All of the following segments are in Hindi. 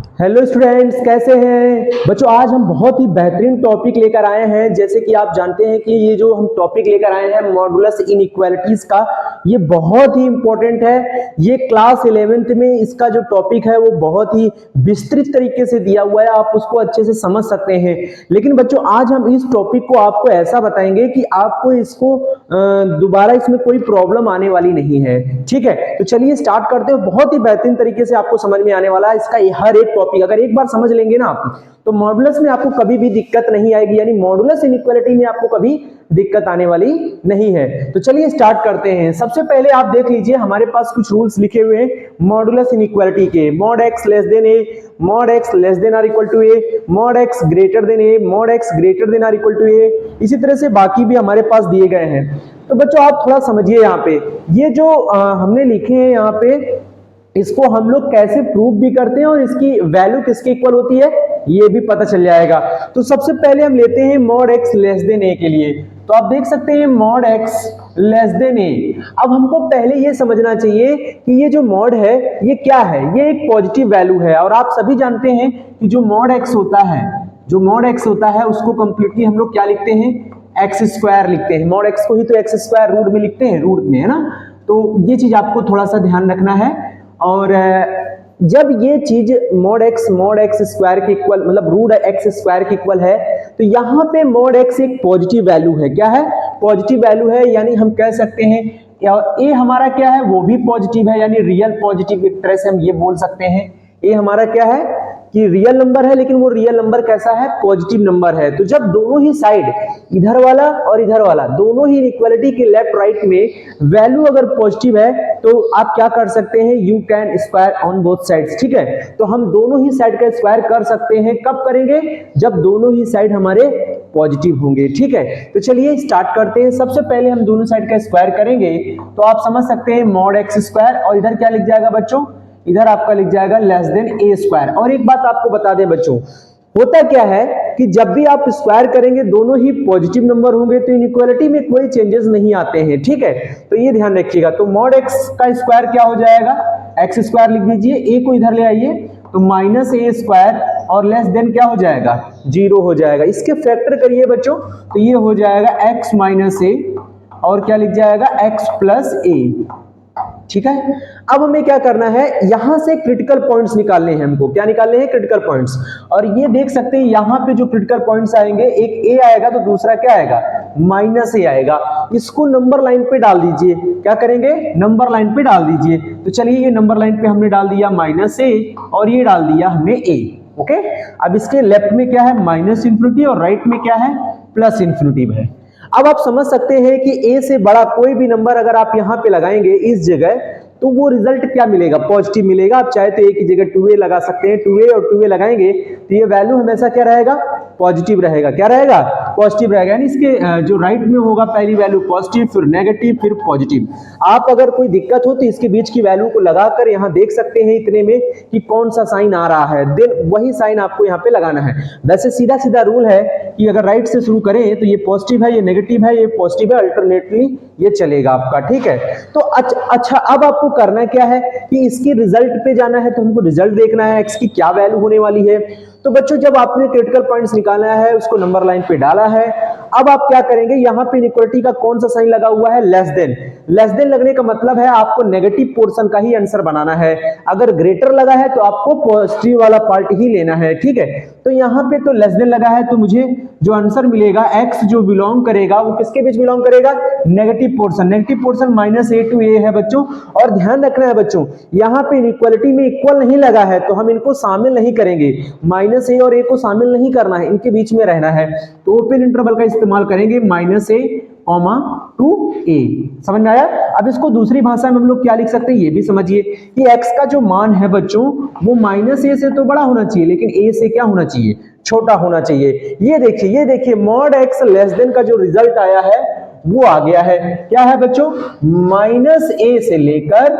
हेलो स्टूडेंट्स, कैसे हैं बच्चों। आज हम बहुत ही बेहतरीन टॉपिक लेकर आए हैं। जैसे कि आप जानते हैं कि ये जो हम टॉपिक लेकर आए हैं मॉडुलस इनइक्वालिटीज का, ये बहुत ही इंपॉर्टेंट है। ये क्लास 11th में इसका जो टॉपिक है वो बहुत ही विस्तृत तरीके से दिया हुआ है, आप उसको अच्छे से समझ सकते हैं। लेकिन बच्चों आज हम इस टॉपिक को आपको ऐसा बताएंगे कि आपको इसको दोबारा इसमें कोई प्रॉब्लम आने वाली नहीं है। ठीक है, तो चलिए स्टार्ट करते हैं। बहुत ही बेहतरीन तरीके से आपको समझ में आने वाला है इसका हर एक टॉपिक। अगर एक बार समझ लेंगे ना आप, तो मॉडुलस में आपको कभी भी दिक्कत नहीं आएगी, यानी मॉडुलस इनइक्वालिटी में आपको कभी दिक्कत आने वाली नहीं है। तो चलिए स्टार्ट करते हैं। सबसे पहले आप देख लीजिए, हमारे पास कुछ रूल्स लिखे हुए हैं मॉडुलस इनइक्वालिटी के। Mod x less than a, mod x less than or equal to a, mod x greater than a, mod x greater than or equal to a. इसी तरह से बाकी भी हमारे पास दिए गए हैं। तो बच्चों आप थोड़ा समझिए, यहाँ पे ये जो हमने लिखे हैं यहाँ पे, इसको हम लोग कैसे प्रूव भी करते हैं और इसकी वैल्यू किसके इक्वल होती है ये भी पता चल जाएगा। तो सबसे पहले हम लेते हैं मॉड एक्स लेस देन ए के लिए। तो आप देख सकते हैं मॉड एक्स लेस देन ए। अब हमको पहले ये समझना चाहिए कि ये जो मॉड है ये क्या है। ये एक पॉजिटिव वैल्यू है, और आप सभी जानते हैं कि जो मॉड एक्स होता है, जो मॉड एक्स होता है उसको कंप्लीटली हम लोग क्या लिखते हैं, एक्स स्क्वायर लिखते हैं। मॉड एक्स को ही तो एक्स स्क्वायर रूट में लिखते हैं, रूट में, है ना। तो ये चीज आपको थोड़ा सा ध्यान रखना है। और जब ये चीज मॉड एक्स स्क्वायर के इक्वल, मतलब रूट एक्स स्क्वायर के इक्वल है, तो यहाँ पे मॉड एक्स एक पॉजिटिव वैल्यू है। क्या है? पॉजिटिव वैल्यू है, यानी हम कह सकते हैं। और ए हमारा क्या है, वो भी पॉजिटिव है, यानी रियल पॉजिटिव। एक तरह से हम ये बोल सकते हैं ए हमारा क्या है कि रियल नंबर है, लेकिन वो रियल नंबर कैसा है, पॉजिटिव नंबर है। तो जब दोनों ही साइड, इधर वाला और इधर वाला, दोनों ही इक्वालिटी के लेफ्ट राइट में वैल्यू अगर पॉजिटिव है, तो आप क्या कर सकते हैं, you can square on both sides. ठीक है, तो हम दोनों ही साइड का स्क्वायर कर सकते हैं। कब करेंगे? जब दोनों ही साइड हमारे पॉजिटिव होंगे। ठीक है, तो चलिए स्टार्ट करते हैं। सबसे पहले हम दोनों साइड का स्क्वायर करेंगे, तो आप समझ सकते हैं मॉड एक्स स्क्वायर, और इधर क्या लिख जाएगा बच्चों, इधर आपका लिख जाएगा लेस देन ए स्क्वायर। और एक बात आपको बता दें बच्चों, होता क्या है कि जब भी आप स्क्वायर करेंगे दोनों ही पॉजिटिव नंबर होंगे, तो इनइक्वालिटी में कोई चेंजेस नहीं आते हैं। ठीक है, तो ये ध्यान रखिएगा। तो मॉड एक्स का स्क्वायर क्या हो जाएगा, एक्स स्क्वायर लिख दीजिए, ए को इधर ले आइए, तो माइनस ए स्क्वायर, और लेस देन क्या हो जाएगा, जीरो हो जाएगा। इसके फैक्टर करिए बच्चों, तो ये हो जाएगा एक्स माइनस ए, और क्या लिख जाएगा, एक्स प्लस ए। ठीक है, अब हमें क्या करना है, यहां से क्रिटिकल पॉइंट्स निकालने हैं हमको। क्या निकालने हैं? Critical points. और ये देख सकते हैं यहां पे जो क्रिटिकल पॉइंट्स आएंगे, एक ए आएगा तो दूसरा क्या आएगा, माइनस ए आएगा। इसको नंबर लाइन पे डाल दीजिए। क्या करेंगे, नंबर लाइन पे डाल दीजिए। तो चलिए ये नंबर लाइन पे हमने डाल दिया माइनस ए, और ये डाल दिया हमने ए। ओके, अब इसके लेफ्ट में क्या है, माइनस इंफिनिटी, और राइट में क्या है, प्लस इंफिनिटी है। अब आप समझ सकते हैं कि ए से बड़ा कोई भी नंबर अगर आप यहां पे लगाएंगे इस जगह, तो वो रिजल्ट क्या मिलेगा, पॉजिटिव मिलेगा। आप चाहे तो ए की जगह 2a लगा सकते हैं, 2a और 2a लगाएंगे तो ये वैल्यू हमेशा क्या रहेगा, पॉजिटिव रहेगा। क्या रहेगा, पॉजिटिव रहेगा। यानी इसके जो राइट में होगा पहली वैल्यू पॉजिटिव, फिर नेगेटिव, फिर पॉजिटिव। आप अगर कोई दिक्कत हो तो इसके बीच की वैल्यू को लगाकर यहाँ देख सकते हैं इतने में कि कौन सा साइन आ रहा है, देन वही साइन आपको यहाँ पे लगाना है। वैसे सीधा सीधा रूल है कि अगर राइट से शुरू करें तो ये पॉजिटिव है, ये नेगेटिव है, ये पॉजिटिव है, अल्टरनेटली ये चलेगा आपका। ठीक है, तो अच्छा अब आपको करना क्या है कि इसकी रिजल्ट पे जाना है, तो हमको रिजल्ट देखना है एक्स की क्या वैल्यू होने वाली है। तो बच्चों जब आपने क्रिटिकल पॉइंट्स निकालना है, उसको नंबर लाइन पे डाला है, अब आप क्या करेंगे, यहां पे इनइक्वालिटी का कौन सा साइन लगा हुआ है, लेस देन। लेस देन लगने का मतलब है आपको नेगेटिव पोर्शन का ही आंसर बनाना है। अगर ग्रेटर लगा है तो आपको पॉजिटिव वाला पार्ट ही लेना है। ठीक है, तो यहां पे तो लेस देन लगा है, तो मुझे जो आंसर मिलेगा, एक्स जो बिलोंग करेगा वो किसके बीच बिलोंग करेगा, negative portion. Negative portion minus a to a है बच्चों। और ध्यान रखना है बच्चों, यहां पे इनइक्वालिटी में इक्वल नहीं लगा है, तो हम इनको शामिल नहीं करेंगे। माइनस ए और ए को शामिल नहीं करना है, इनके बीच में रहना है। तो ओपन इंटरवल का इस्तेमाल करेंगे, माइनस ए कॉमा टू ए। समझ में आया? अब इसको दूसरी भाषा में हम लोग क्या लिख सकते हैं, ये भी समझिए कि x का जो मान है बच्चों, वो माइनस ए से तो बड़ा होना चाहिए, लेकिन a से क्या होना चाहिए, छोटा होना चाहिए। ये देखिए मॉड x लेस देन का जो रिजल्ट आया है वो आ गया है। क्या है बच्चों, माइनस ए से लेकर,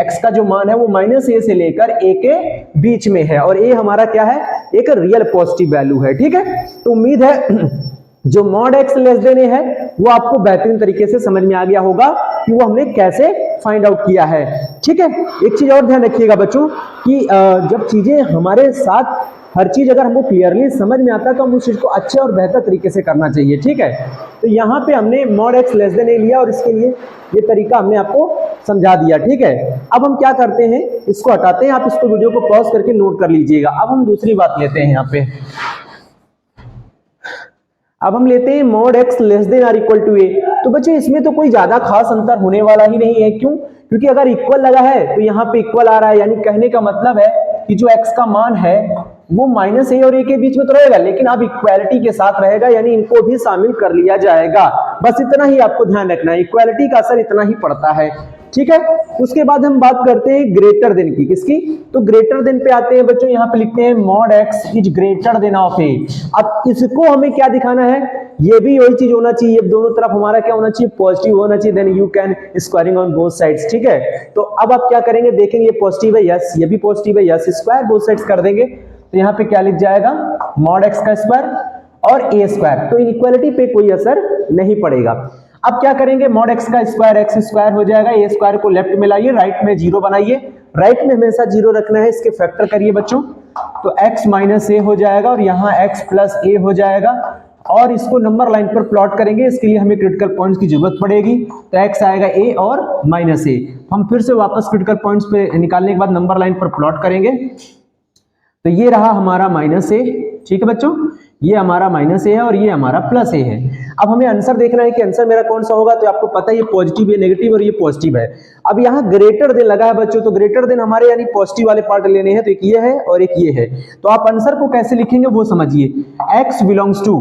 x का जो मान है वो माइनस ए से लेकर a के बीच में है, और a हमारा क्या है, एक रियल पॉजिटिव वैल्यू है। ठीक है, तो उम्मीद है जो mod x less than a है वो आपको बेहतरीन तरीके से समझ में आ गया होगा कि वो हमने कैसे फाइंड आउट किया है। ठीक है, एक चीज और ध्यान रखिएगा बच्चों कि जब चीजें हमारे साथ हर चीज अगर हमको क्लियरली समझ में आता है तो हम उस चीज को अच्छे और बेहतर तरीके से करना चाहिए, ठीक है। तो यहाँ पे हमने मॉड x लेस देन ए लिया और इसके लिए ये तरीका हमने आपको समझा दिया, ठीक है। अब हम क्या करते हैं, इसको हटाते हैं, आप इसको वीडियो को पॉज करके नोट कर लीजिएगा। अब हम दूसरी बात लेते हैं यहाँ पे, अब हम लेते हैं mod x less than or equal to a. तो बच्चों इसमें तो कोई ज्यादा खास अंतर होने वाला ही नहीं है, क्यों? क्योंकि अगर इक्वल लगा है तो यहाँ पे इक्वल आ रहा है, यानी कहने का मतलब है कि जो x का मान है वो माइनस ए और ए के बीच में तो रहेगा, लेकिन अब इक्वालिटी के साथ रहेगा, यानी इनको भी शामिल कर लिया जाएगा। बस इतना ही आपको ध्यान रखना है, इक्वालिटी का असर इतना ही पड़ता है, ठीक है। उसके बाद हम बात करते हैं ग्रेटर देन की, किसकी? तो ग्रेटर देन पे आते हैं बच्चों, यहाँ पे लिखते हैं mod x is greater than of a. अब इसको हमें क्या दिखाना है, ये भी वही चीज होना चाहिए, दोनों तरफ हमारा क्या होना चाहिए, पॉजिटिव होना चाहिए, then you can squaring on both sides, ठीक है। तो अब आप क्या करेंगे, देखेंगे ये पॉजिटिव है, यस, ये भी पॉजिटिव है, यस, स्क्वायर बोथ साइड्स कर देंगे। तो यहाँ पे क्या लिख जाएगा, मॉड x का स्क्वायर और ए स्क्वायर, तो इनइक्वालिटी पे कोई असर नहीं पड़ेगा। अब क्या करेंगे, मॉड x का स्क्वायर x स्क्वायर हो जाएगा, ए स्क्वायर को लेफ्ट में लाइए, राइट में जीरो बनाइए, राइट में हमेशा जीरो रखना है, इसके फैक्टर करिए बच्चों, तो x माइनस ए हो जाएगा और यहाँ x प्लस ए हो जाएगा, और इसको नंबर लाइन पर प्लॉट करेंगे, इसके लिए हमें क्रिटिकल पॉइंट्स की जरूरत पड़ेगी, तो x आएगा a और माइनस ए। हम फिर से वापस क्रिटिकल पॉइंट्स पे निकालने के बाद नंबर लाइन पर प्लॉट करेंगे, तो ये रहा हमारा माइनस ए, ठीक है बच्चों, ये हमारा माइनस ए है और ये हमारा प्लस ए है। अब हमें आंसर देखना है कि आंसर मेरा कौन सा होगा, तो आपको पता है ये पॉजिटिव, ये नेगेटिव और ये पॉजिटिव है। अब यहाँ ग्रेटर देन लगा है बच्चों, तो ग्रेटर देन हमारे यानी पॉजिटिव वाले पार्ट लेने हैं, तो एक ये है और एक ये है। तो आप आंसर को कैसे लिखेंगे वो समझिए, x belongs to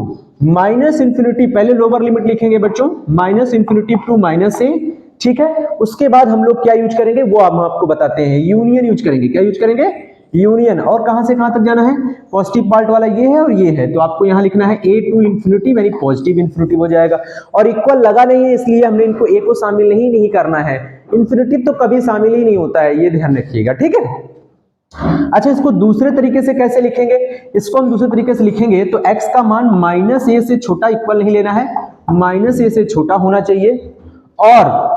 minus infinity, पहले लोअर लिमिट लिखेंगे बच्चों, minus infinity to minus a, ठीक है। उसके बाद हम लोग क्या यूज करेंगे वो हम आपको बताते हैं, यूनियन यूज करेंगे। क्या यूज करेंगे, यूनियन। और कहां से कहां तक जाना है, पॉजिटिव पार्ट वाला ये है और ये है, तो आपको यहां लिखना है a टू इंफिनिटी, यानी पॉजिटिव इंफिनिटी हो जाएगा। और इक्वल लगा नहीं है इसलिए हमने इनको a को शामिल नहीं करना है, इंफिनिटी तो कभी शामिल ही नहीं होता है, ये ध्यान रखिएगा, ठीक है। अच्छा, इसको दूसरे तरीके से कैसे लिखेंगे, इसको हम दूसरे तरीके से लिखेंगे, तो x का मान माइनस ए से छोटा, इक्वल नहीं लेना है, माइनस ए से छोटा होना चाहिए, और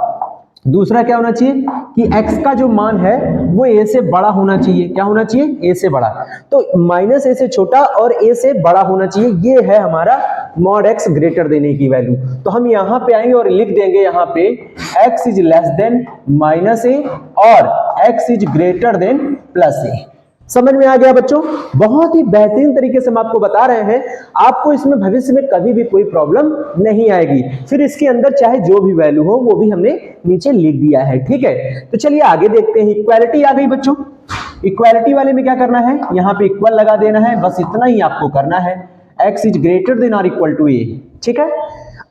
दूसरा क्या होना चाहिए कि x का जो मान है वो a से बड़ा होना चाहिए। क्या होना चाहिए, a से बड़ा, तो माइनस ए से छोटा और a से बड़ा होना चाहिए, ये है हमारा मॉड x ग्रेटर देने की वैल्यू। तो हम यहां पे आएंगे और लिख देंगे यहाँ पे x is less than minus a और x is greater than plus a. समझ में आ गया बच्चों, बहुत ही बेहतरीन तरीके से हम आपको बता रहे हैं, आपको इसमें भविष्य में कभी भी कोई प्रॉब्लम नहीं आएगी। फिर इसके अंदर चाहे जो भी वैल्यू हो वो भी हमने नीचे लिख दिया है, ठीक है। तो चलिए आगे देखते हैं, इक्वालिटी आ गई बच्चों। इक्वालिटी वाले में क्या करना है, यहाँ पे इक्वल लगा देना है, बस इतना ही आपको करना है, x इज ग्रेटर देन और इक्वल टू a, ठीक है।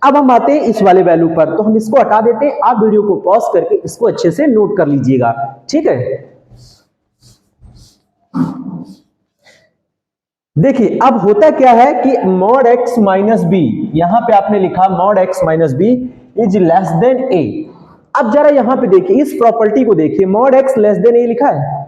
अब हम आते हैं इस वाले वैल्यू पर, तो हम इसको हटा देते हैं, आप वीडियो को पॉज करके इसको अच्छे से नोट कर लीजिएगा, ठीक है। देखिए अब होता क्या है कि मॉड x माइनस बी, यहां पे आपने लिखा mod x minus b is less than a। अब जरा यहां पे देखिए, इस प्रॉपर्टी को देखिए, mod x less than a लिखा है,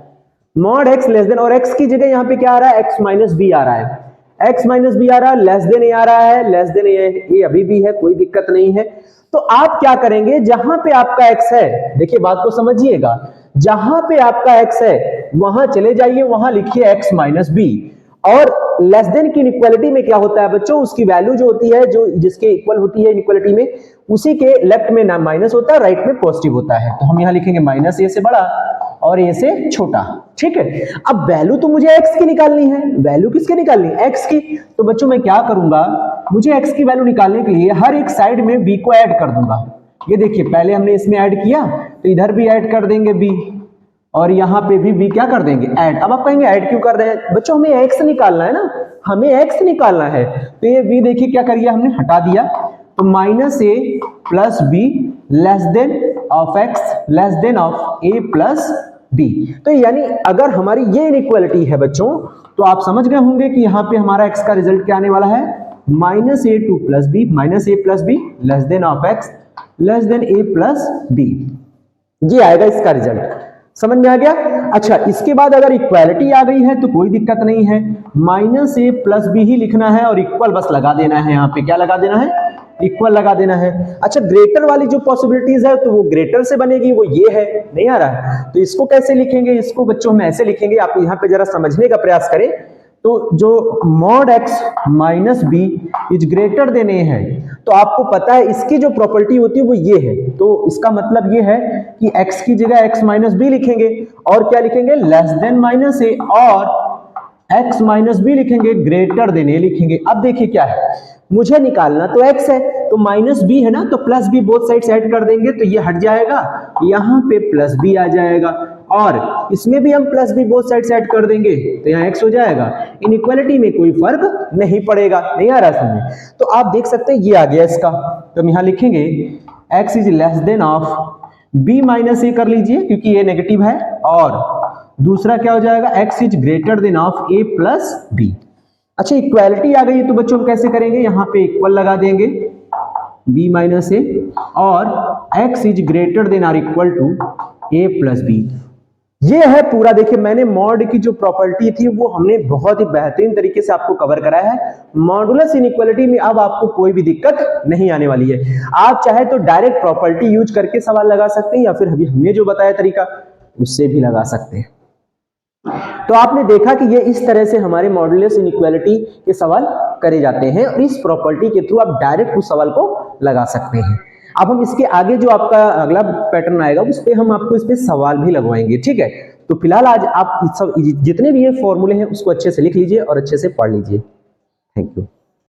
मॉड x लेस देन, और x की जगह यहां पे क्या आ रहा है, x माइनस बी आ रहा है, x माइनस बी आ रहा है, लेस देन a आ रहा है, लेस देन a अभी भी है, कोई दिक्कत नहीं है। तो आप क्या करेंगे, जहां पे आपका x है, देखिए बात को समझिएगा, जहां पे आपका x है वहां चले जाइए, वहां लिखिए x माइनस बी, और लेस देन की इनइक्वालिटी में क्या होता है बच्चों, उसकी वैल्यू जो होती है, जो जिसके इक्वल होती है इनइक्वालिटी में, उसी के लेफ्ट में ना माइनस होता है, राइट में पॉजिटिव होता है। तो हम यहां लिखेंगे माइनस ए से बड़ा और ए से छोटा, ठीक है। अब वैल्यू तो मुझे x की निकालनी है, वैल्यू किसकी निकालनी है, x की। तो बच्चों मैं क्या करूंगा, मुझे x की वैल्यू निकालने के लिए हर एक साइड में b को ऐड कर दूंगा। ये देखिए पहले हमने इसमें ऐड किया, तो इधर भी ऐड कर देंगे b, और यहाँ पे भी b क्या कर देंगे, ऐड। अब आप कहेंगे ऐड क्यों कर रहे हैं बच्चों, हमें x निकालना है ना, हमें x निकालना है। तो ये b देखिए क्या करिए, हमने हटा दिया, तो minus a plus b less than of x less than of a plus b। तो यानी अगर हमारी ये इनइक्वालिटी है बच्चों, तो आप समझ गए होंगे कि यहाँ पे हमारा x का रिजल्ट क्या आने वाला है, minus a to plus b, minus a plus b less than of x less than a plus b, ये आएगा इसका रिजल्ट। समझ में आ गया। अच्छा, इसके बाद अगर इक्वालिटी आ गई है तो कोई दिक्कत नहीं है, माइनस ए प्लस बी ही लिखना है और इक्वल बस लगा देना है। यहाँ पे क्या लगा देना है? इक्वल लगा देना है। अच्छा, ग्रेटर वाली जो पॉसिबिलिटीज है तो वो ग्रेटर से बनेगी, वो ये है, नहीं आ रहा है तो इसको कैसे लिखेंगे? इसको बच्चों हम ऐसे लिखेंगे, आप यहाँ पे जरा समझने का प्रयास करें। तो जो mod x minus b is greater than a है, तो आपको पता है इसकी जो प्रॉपर्टी होती है वो ये है, तो इसका मतलब ये है कि x की जगह x माइनस बी लिखेंगे और क्या लिखेंगे? लेस देन माइनस ए, और x माइनस बी लिखेंगे, ग्रेटर देन ए लिखेंगे। अब देखिए क्या है, मुझे निकालना तो x है, तो माइनस बी है ना, तो plus b both side add कर देंगे तो ये हट जाएगा, यहाँ पे प्लस बी आ जाएगा, और इसमें भी हम plus b both side add कर देंगे तो यहाँ x हो जाएगा। इनइक्वालिटी में कोई फर्क नहीं पड़ेगा, नहीं आ रहा समझ? तो आप देख सकते हैं ये आ गया इसका, तो हम यहाँ लिखेंगे x is less than of b minus a कर लीजिए क्योंकि ये नेगेटिव है, और दूसरा क्या हो जाएगा? x is greater than of a plus b. अच्छा, इक्वालिटी आ गई है तो बच्चों हम कैसे करेंगे? यहाँ पे इक्वल लगा देंगे b माइनस ए और x is greater than or equal to a plus b. ये है पूरा। देखिए, मैंने मॉड की जो प्रॉपर्टी थी वो हमने बहुत ही बेहतरीन तरीके से आपको कवर कराया है। मॉडुलस इनइक्वालिटी में अब आपको कोई भी दिक्कत नहीं आने वाली है। आप चाहे तो डायरेक्ट प्रॉपर्टी यूज करके सवाल लगा सकते हैं, या फिर अभी हमने जो बताया तरीका उससे भी लगा सकते हैं। तो आपने देखा कि ये इस तरह से हमारे मॉडुलस इनइक्वालिटी के सवाल करे जाते हैं, और इस प्रॉपर्टी के थ्रू आप डायरेक्ट उस सवाल को लगा सकते हैं। अब हम इसके आगे जो आपका अगला पैटर्न आएगा उस पे हम आपको इस पे सवाल भी लगवाएंगे, ठीक है? तो फिलहाल आज आप सब जितने भी ये फॉर्मूले हैं उसको अच्छे से लिख लीजिए और अच्छे से पढ़ लीजिए। Thank you.